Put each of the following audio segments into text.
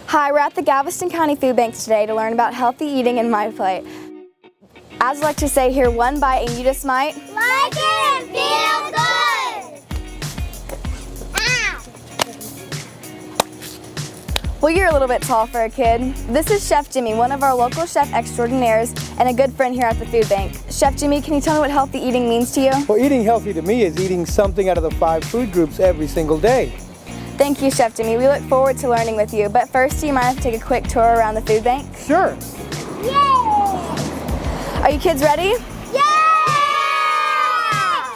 Hi, we're at the Galveston County Food Bank today to learn about healthy eating in My Plate. As I like to say here, one bite and you just might like it and feel good! Ow! Well, you're a little bit tall for a kid. This is Chef Jimmy, one of our local chef extraordinaires and a good friend here at the food bank. Chef Jimmy, can you tell me what healthy eating means to you? Well, eating healthy to me is eating something out of the 5 food groups every single day. Thank you, Chef Jimmy. We look forward to learning with you. But first, do you mind if I take a quick tour around the food bank? Sure. Yay! Are you kids ready? Yeah!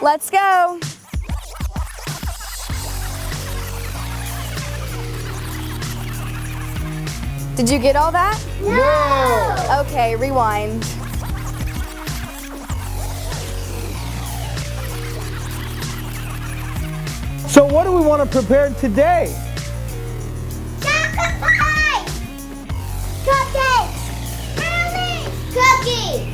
Let's go. Did you get all that? No! Okay, rewind. So what do we want to prepare today? Chocolate pie! Cupcakes! Brownies! Cookies!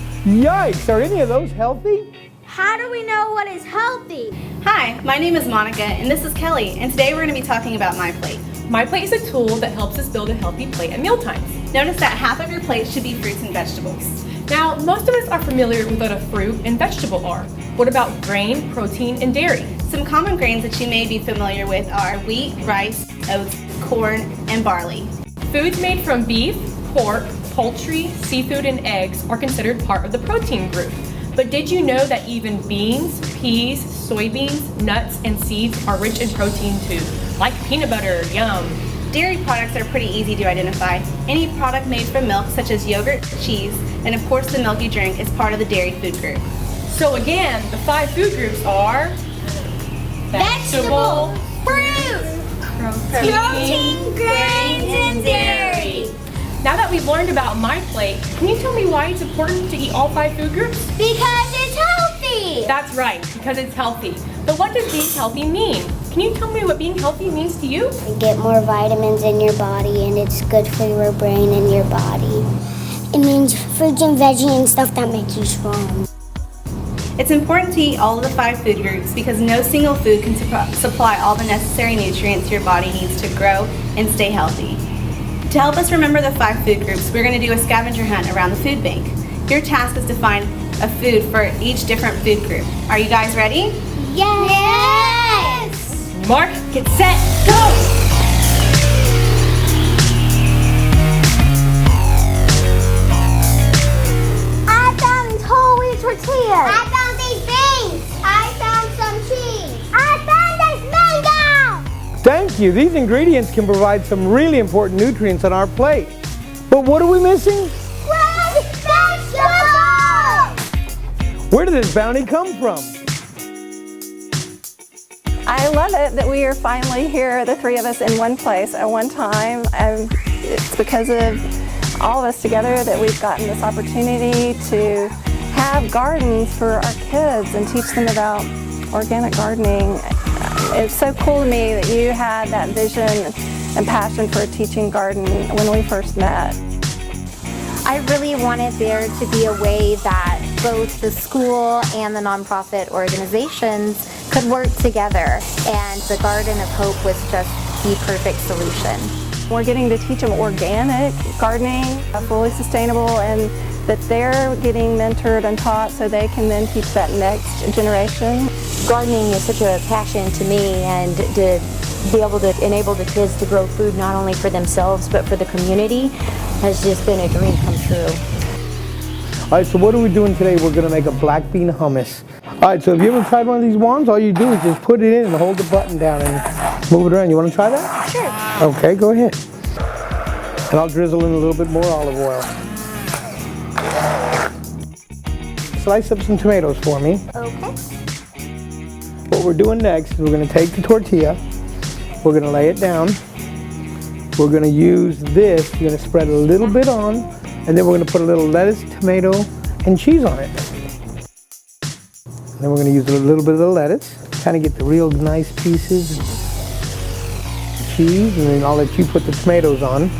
Yikes, are any of those healthy? How do we know what is healthy? Hi, my name is Monica and this is Kelly, and today we're going to be talking about My Plate. My Plate is a tool that helps us build a healthy plate at mealtimes. Notice that half of your plate should be fruits and vegetables. Now, most of us are familiar with what a fruit and vegetable are. What about grain, protein, and dairy? Some common grains that you may be familiar with are wheat, rice, oats, corn, and barley. Foods made from beef, pork, poultry, seafood, and eggs are considered part of the protein group. But did you know that even beans, peas, soybeans, nuts, and seeds are rich in protein too? Like peanut butter, yum. Dairy products are pretty easy to identify. Any product made from milk, such as yogurt, cheese, and of course the milk you drink is part of the dairy food group. So again, the 5 food groups are Vegetable, fruit, protein, grains, and dairy. Now that we've learned about My Plate, can you tell me why it's important to eat all 5 food groups? Because it's healthy! That's right, because it's healthy. But what does being healthy mean? Can you tell me what being healthy means to you? You get more vitamins in your body and it's good for your brain and your body. It means fruits and veggies and stuff that make you strong. It's important to eat all of the 5 food groups because no single food can supply all the necessary nutrients your body needs to grow and stay healthy. To help us remember the 5 food groups, we're going to do a scavenger hunt around the food bank. Your task is to find a food for each different food group. Are you guys ready? Yes! Mark, get set, go! I found whole wheat tortillas. I found these beans. I found some cheese. I found this mango. Thank you. These ingredients can provide some really important nutrients on our plate. But what are we missing? Red vegetables. Where did this bounty come from? I love it that we are finally here, the 3 of us in one place at one time. It's because of all of us together that we've gotten this opportunity to have gardens for our kids and teach them about organic gardening. It's so cool to me that you had that vision and passion for a teaching garden when we first met. I really wanted there to be a way that both the school and the nonprofit organizations could work together, and the Garden of Hope was just the perfect solution. We're getting to teach them organic gardening, fully sustainable, and that they're getting mentored and taught so they can then teach that next generation. Gardening is such a passion to me, and to be able to enable the kids to grow food not only for themselves but for the community has just been a dream come true. All right, so what are we doing today? We're going to make a black bean hummus. All right, so have you ever tried one of these wands? All you do is just put it in and hold the button down and move it around. You want to try that? Sure. Okay, go ahead. And I'll drizzle in a little bit more olive oil. Slice up some tomatoes for me. Okay. What we're doing next is we're going to take the tortilla, we're going to lay it down, we're going to use this, you're going to spread a little bit on, and then we're going to put a little lettuce, tomato, and cheese on it. And then we're going to use a little bit of the lettuce, kind of get the real nice pieces, cheese, and then I'll let you put the tomatoes on.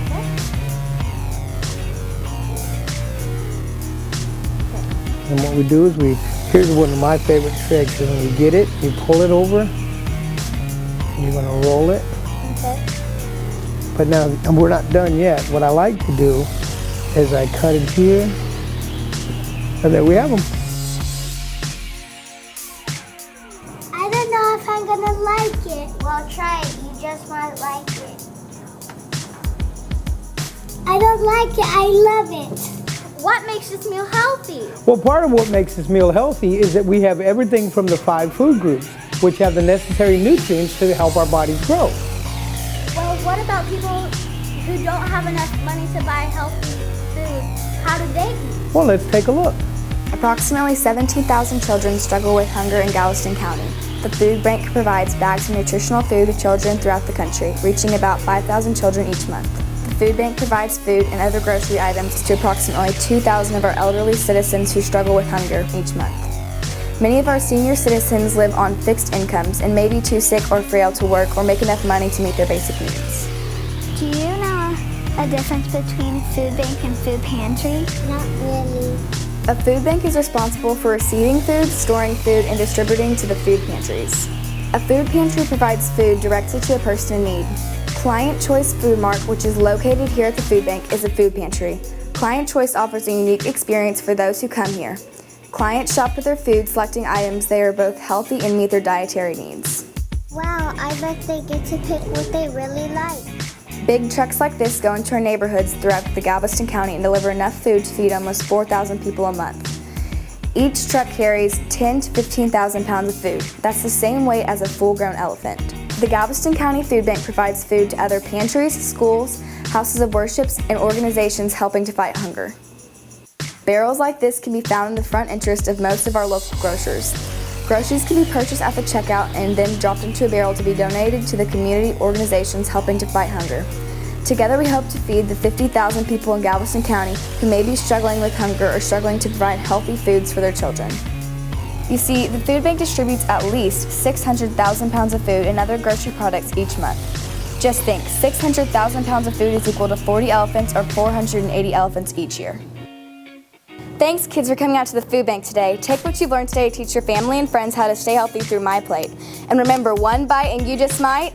And what we do is here's one of my favorite tricks, is when you get it, you pull it over, you're going to roll it, But now, and we're not done yet. What I like to do is I cut it here, and there we have them. I don't know if I'm gonna like it. Well, try it. You just might like it. I don't like it. I love it. What makes this meal healthy? Well, part of what makes this meal healthy is that we have everything from the 5 food groups, which have the necessary nutrients to help our bodies grow. Well, what about people who don't have enough money to buy healthy food? How do they eat? Well, let's take a look. Approximately 17,000 children struggle with hunger in Galveston County. The food bank provides bags of nutritional food to children throughout the country, reaching about 5,000 children each month. The food bank provides food and other grocery items to approximately 2,000 of our elderly citizens who struggle with hunger each month. Many of our senior citizens live on fixed incomes and may be too sick or frail to work or make enough money to meet their basic needs. Do you know a difference between food bank and food pantry? Not really. A food bank is responsible for receiving food, storing food, and distributing to the food pantries. A food pantry provides food directly to a person in need. Client Choice Food Mart, which is located here at the food bank, is a food pantry. Client Choice offers a unique experience for those who come here. Clients shop for their food, selecting items that are both healthy and meet their dietary needs. Wow, I bet they get to pick what they really like. Big trucks like this go into our neighborhoods throughout the Galveston County and deliver enough food to feed almost 4,000 people a month. Each truck carries 10 to 15,000 pounds of food. That's the same weight as a full-grown elephant. The Galveston County Food Bank provides food to other pantries, schools, houses of worship, and organizations helping to fight hunger. Barrels like this can be found in the front entrance of most of our local grocers. Groceries can be purchased at the checkout and then dropped into a barrel to be donated to the community organizations helping to fight hunger. Together we hope to feed the 50,000 people in Galveston County who may be struggling with hunger or struggling to provide healthy foods for their children. You see, the food bank distributes at least 600,000 pounds of food and other grocery products each month. Just think, 600,000 pounds of food is equal to 40 elephants or 480 elephants each year. Thanks, kids, for coming out to the food bank today. Take what you've learned today to teach your family and friends how to stay healthy through My Plate. And remember, one bite and you just might...